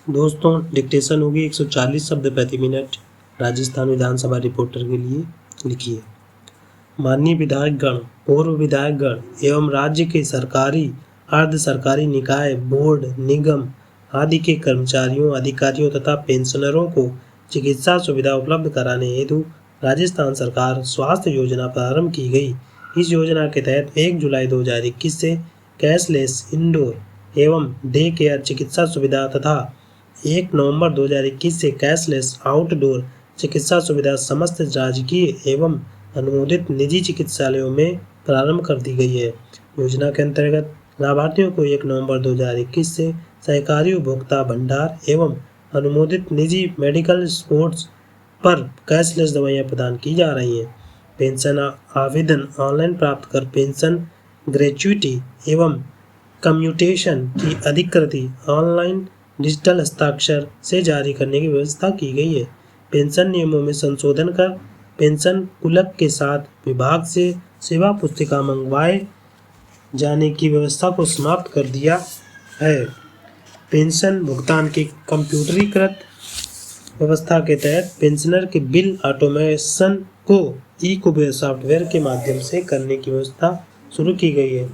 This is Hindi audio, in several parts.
दोस्तों, डिक्टेशन होगी 140 शब्द प्रति मिनट। राजस्थान विधानसभा रिपोर्टर के लिए लिखिए। माननीय विधायकगण, पूर्व विधायकगण एवं राज्य के सरकारी, अर्ध सरकारी निकाय, बोर्ड, निगम आदि के कर्मचारियों, अधिकारियों तथा पेंशनरों को चिकित्सा सुविधा उपलब्ध कराने हेतु राजस्थान सरकार स्वास्थ्य योजना प्रारंभ की गई। इस योजना के तहत 1 जुलाई 2021 से कैशलेस इंडोर एवं डे केयर चिकित्सा सुविधा तथा 1 नवंबर 2021 से कैशलेस आउटडोर चिकित्सा सुविधा समस्त राजकीय एवं अनुमोदित निजी चिकित्सालयों में प्रारंभ कर दी गई है। योजना के अंतर्गत लाभार्थियों को 1 नवंबर 2021 से सहकारी उपभोक्ता भंडार एवं अनुमोदित निजी मेडिकल स्टोर्स पर कैशलेस दवाइयाँ प्रदान की जा रही हैं। पेंशन आवेदन ऑनलाइन प्राप्त कर पेंशन ग्रेच्युटी एवं कम्यूटेशन की अधिकृति ऑनलाइन डिजिटल हस्ताक्षर से जारी करने की व्यवस्था की गई है। पेंशन नियमों में संशोधन कर पेंशन कुलक के साथ विभाग से सेवा पुस्तिका मंगवाए जाने की व्यवस्था को समाप्त कर दिया है। पेंशन भुगतान की कंप्यूटरीकृत व्यवस्था के तहत पेंशनर के बिल ऑटोमेशन को ई-कुबेर सॉफ्टवेयर के माध्यम से करने की व्यवस्था शुरू की गई है।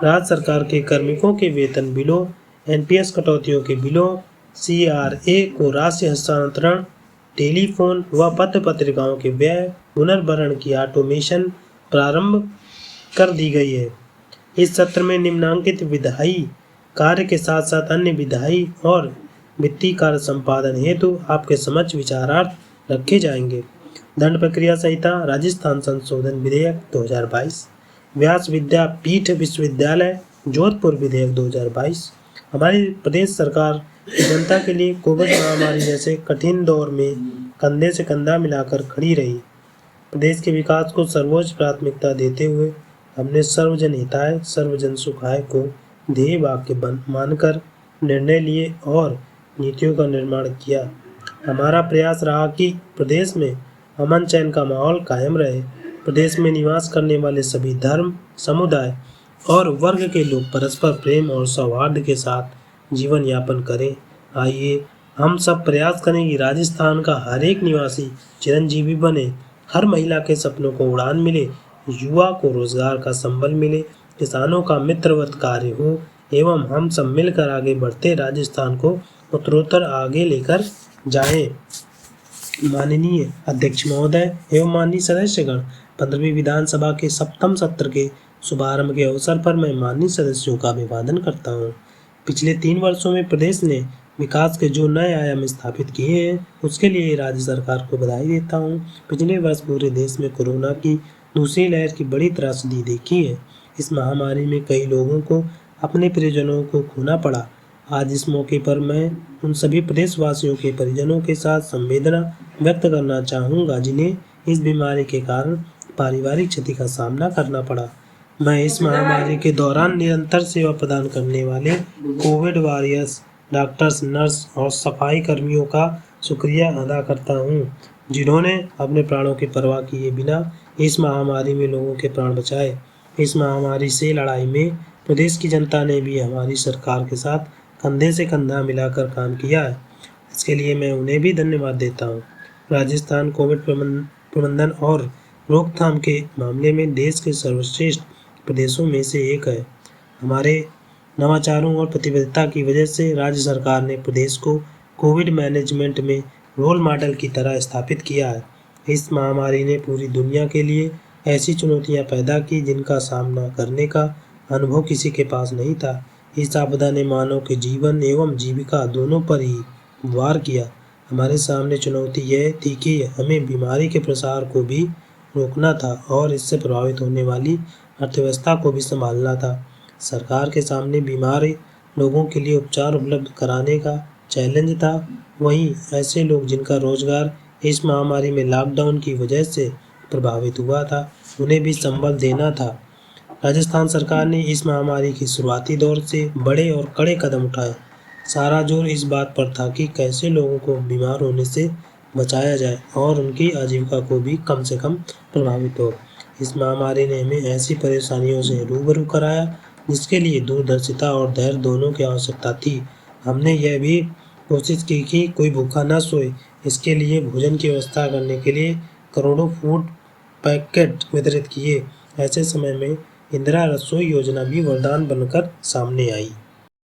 राज्य सरकार के कार्मिकों के वेतन बिलों, एनपीएस कटौतियों के बिलों, सीआरए को राशि हस्तांतरण, टेलीफोन व पत्र पत्रिकाओं के व्यय पुनर्भरण की ऑटोमेशन प्रारंभ कर दी गई है। इस सत्र में निम्नांकित विधायी कार्य के साथ साथ अन्य विधायी और वित्तीय कार्य संपादन हेतु आपके समक्ष विचारार्थ रखे जाएंगे। दंड प्रक्रिया संहिता राजस्थान संशोधन विधेयक 2022, व्यास विद्यापीठ विश्वविद्यालय जोधपुर विधेयक 2022। हमारी प्रदेश सरकार जनता के लिए कोविड महामारी जैसे कठिन दौर में कंधे से कंधा मिलाकर खड़ी रही। प्रदेश के विकास को सर्वोच्च प्राथमिकता देते हुए हमने सर्वजन हिताय सर्वजन सुखाय को ध्येय वाक्य मानकर निर्णय लिए और नीतियों का निर्माण किया। हमारा प्रयास रहा कि प्रदेश में अमन चैन का माहौल कायम रहे। प्रदेश में निवास करने वाले सभी धर्म, समुदाय और वर्ग के लोग परस्पर प्रेम और सौहार्द के साथ जीवन यापन करें। आइए हम सब प्रयास करें कि राजस्थान का हर एक निवासी चिरंजीवी बने, हर महिला के सपनों को उड़ान मिले, युवा को रोजगार का संबल मिले, किसानों का मित्रवत कार्य हो एवं हम सब मिलकर आगे बढ़ते राजस्थान को उत्तरोत्तर आगे लेकर जाएं। माननीय अध्यक्ष महोदय एवं माननीय सदस्यगण, 15वीं विधानसभा के 7वें सत्र के शुभारंभ के अवसर पर मैं माननीय सदस्यों का अभिवादन करता हूँ। पिछले 3 वर्षों में प्रदेश ने विकास के जो नए आयाम स्थापित किए हैं उसके लिए राज्य सरकार को बधाई देता हूँ। पिछले वर्ष पूरे देश में कोरोना की दूसरी लहर की बड़ी त्रासदी देखी है। इस महामारी में कई लोगों को अपने परिजनों को खोना पड़ा। आज इस मौके पर मैं उन सभी प्रदेशवासियों के परिजनों के साथ संवेदना व्यक्त करना चाहूँगा जिन्हें इस बीमारी के कारण पारिवारिक क्षति का सामना करना पड़ा। मैं इस महामारी के दौरान निरंतर सेवा प्रदान करने वाले कोविड वॉरियर्स, डॉक्टर्स, नर्स और सफाई कर्मियों का शुक्रिया अदा करता हूँ जिन्होंने अपने प्राणों की परवाह किए बिना इस महामारी में लोगों के प्राण बचाए। इस महामारी से लड़ाई में प्रदेश की जनता ने भी हमारी सरकार के साथ कंधे से कंधा मिलाकर काम किया है। इसके लिए मैं उन्हें भी धन्यवाद देता हूँ। राजस्थान कोविड प्रबंधन और रोकथाम के मामले में देश के सर्वश्रेष्ठ प्रदेशों में से एक है। हमारे नवाचारों और प्रतिबद्धता की वजह से राज्य सरकार ने प्रदेश को कोविड मैनेजमेंट में रोल मॉडल की तरह स्थापित किया है। इस महामारी ने पूरी दुनिया के लिए ऐसी चुनौतियां पैदा की जिनका सामना करने का अनुभव किसी के पास नहीं था। इस आपदा ने मानव के जीवन एवं जीविका दोनों पर ही वार किया। हमारे सामने चुनौती यह थी कि हमें बीमारी के प्रसार को भी रोकना था और इससे प्रभावित होने वाली अर्थव्यवस्था को भी संभालना था। सरकार के सामने बीमार लोगों के लिए उपचार उपलब्ध कराने का चैलेंज था। वहीं ऐसे लोग जिनका रोजगार इस महामारी में लॉकडाउन की वजह से प्रभावित हुआ था उन्हें भी संबल देना था। राजस्थान सरकार ने इस महामारी की शुरुआती दौर से बड़े और कड़े कदम उठाए। सारा जोर इस बात पर था कि कैसे लोगों को बीमार होने से बचाया जाए और उनकी आजीविका को भी कम से कम प्रभावित हो। इस महामारी ने हमें ऐसी परेशानियों से रूबरू कराया जिसके लिए दूरदर्शिता और धैर्य दोनों की आवश्यकता थी। हमने यह भी कोशिश की कि कोई भूखा न सोए। इसके लिए भोजन की व्यवस्था करने के लिए करोड़ों फूड पैकेट वितरित किए। ऐसे समय में इंदिरा रसोई योजना भी वरदान बनकर सामने आई।